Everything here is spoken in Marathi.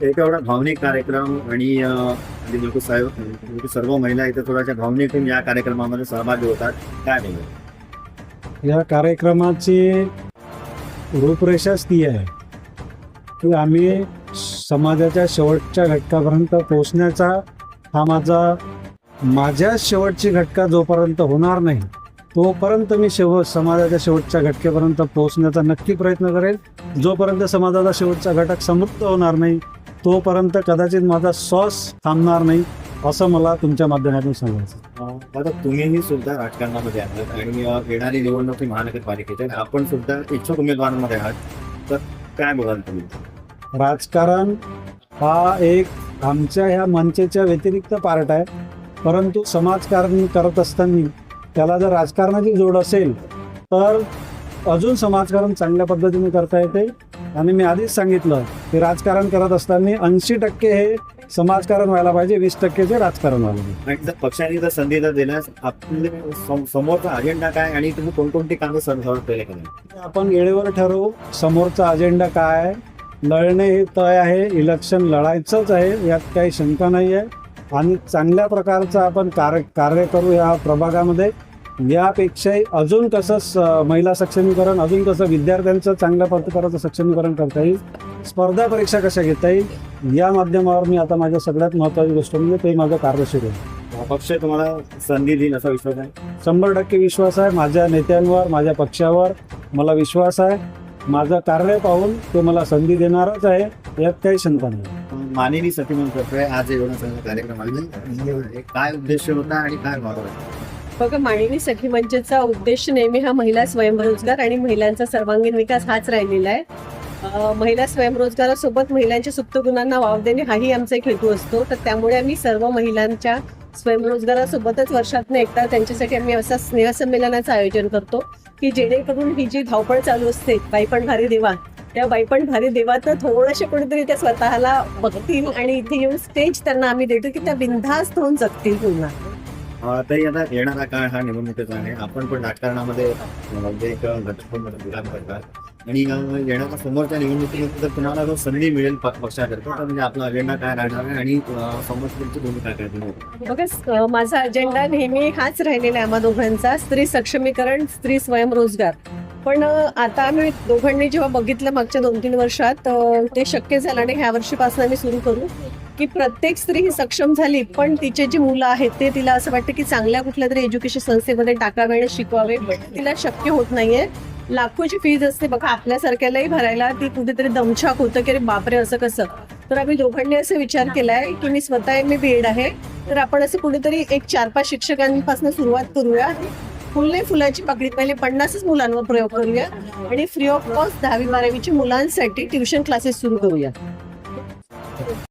एक एवढा भावनिक कार्यक्रम आणि म्हणजे बिलकुल बिलकुल सर्व महिला इथे थोड्याशा भावनिक होऊन या कार्यक्रमामध्ये सहभागी होतात. काय बोलू? या कार्यक्रमाची रूपरेषाच ती आहे की आम्ही समाजाच्या शेवटच्या घटकापर्यंत पोहोचण्याचा हा माझ्या शेवटची घटका जोपर्यंत होणार नाही तोपर्यंत मी समाजाच्या शेवटच्या घटकेपर्यंत पोहोचण्याचा नक्की प्रयत्न करेल. जोपर्यंत समाजाचा शेवटचा घटक समृद्ध होणार नाही तोपर्यंत कदाचित माझा श्वास थांबणार नाही, असं मला तुमच्या माध्यमातून सांगायचं. आता तुम्हीही सुद्धा राजकारणामध्ये आहात आणि येणारी निवडणूक ही महानगरपालिकेची आहे. आपण सुद्धा इच्छुक उमेदवारांमध्ये आहात, तर काय बोलाल तुम्ही? राजकारण हा एक आमच्या ह्या मंचेच्या व्यतिरिक्त पार्ट आहे, परंतु समाजकारण करत असताना त्याला जर राजकारणाची जोड असेल तर अजून समाजकारण चांगल्या पद्धतीने करता येते. आणि मी आधीच सांगितलं की राजकारण करत असताना 80% हे समाजकारण व्हायला पाहिजे, 20% राजकारण व्हायला पाहिजे. आणि जर पक्षाने जर संधी जर दिल्यास आपले समोरचा अजेंडा काय आणि तुम्ही कोणकोणती कामं सर्व केले का नाही? आपण वेळेवर ठरवू समोरचा अजेंडा काय आहे. लढणे हे तय आहे, इलेक्शन लढायचंच आहे, यात काही शंका नाही आहे. आणि चांगल्या प्रकारचं आपण कार्य करू या प्रभागामध्ये. यापेक्षाही अजून कसं महिला सक्षमीकरण, अजून कसं विद्यार्थ्यांचं चांगल्या प्रकारचं सक्षमीकरण करता येईल, स्पर्धा परीक्षा कशा घेता येईल, या माध्यमावर मी आता माझ्या सगळ्यात महत्त्वाची गोष्ट म्हणजे ते माझं कार्य सुरू आहे. पक्ष तुम्हाला संधी देईल असा विश्वास आहे? 100% विश्वास आहे. माझ्या नेत्यांवर, माझ्या पक्षावर मला विश्वास आहे. माझं कार्य पाहून ते मला संधी देणारच आहे, यात काही शंका नाही. माननीय सखीमन करतोय आज एवढा सगळा कार्यक्रम आहे, काय उद्देश होता आणि काय भाव आहे? बघा, माननीय सखी मंचचा उद्देश नेहमी हा महिला स्वयंरोजगार आणि महिलांचा सर्वांगीण विकास हाच राहिलेला आहे. महिला स्वयंरोजगारासोबत महिलांच्या सुप्त गुणांना वाव देणे हाही आमचा एक हेतू असतो. तर त्यामुळे आम्ही सर्व महिलांच्या स्वयंरोजगारासोबतच वर्षातून एकदा त्यांच्यासाठी आम्ही असा स्नेहसंमेलनाचं आयोजन करतो की जेणेकरून ही जी धावपळ चालू असते बाईपण भारी देवा, त्या बाईपण भारी देवात थोडेसे कोणीतरी त्या स्वतःला बघतील आणि इथे येऊन स्टेज त्यांना आम्ही देतो की त्या बिनधास्त होऊन जगतील पुन्हा. तरी आता येणारा काळ हा निवडणुकीचा आहे. आपण पण राजकारणामध्ये एक घटक विराम करतात आणि येणाऱ्या समोरच्या निवडणुकीमध्ये जर तुम्हाला जो संधी मिळेल पक्षाकरता तर म्हणजे आपला अजेंडा काय राहणार आहे आणि समोरची भूमिका काय राहणार? बघा, माझा अजेंडा नेहमी हाच राहिलेला आहे आम्हा दोघांचा, स्त्री सक्षमीकरण, स्त्री स्वयंरोजगार. पण आता आम्ही दोघांनी जेव्हा बघितलं मागच्या 2-3 वर्षात ते शक्य झालं आणि ह्या वर्षीपासून आम्ही सुरू करू की प्रत्येक स्त्री ही सक्षम झाली, पण तिचे जी मुलं आहेत ते तिला असं वाटतं की चांगल्या कुठल्या तरी एज्युकेशन संस्थेमध्ये टाकावे आणि शिकवावे, तिला शक्य होत नाहीये. लाखोची फीज असते बघा, आपल्यासारख्यालाही भरायला ती कुठेतरी दमछाक होतं की अरे बापरे असं कसं. तर आम्ही दोघांनी असं विचार केलाय की मी स्वतः MA-BEd आहे, तर आपण असं कुठेतरी एक 4-5 शिक्षकांपासून सुरुवात करूया. फुले फुलाची पाकळी पहिले 50च मुलांवर प्रयोग करूया आणि फ्री ऑफ कॉस्ट 10वी-12वीच्या मुलांसाठी ट्युशन क्लासेस सुरू करूया.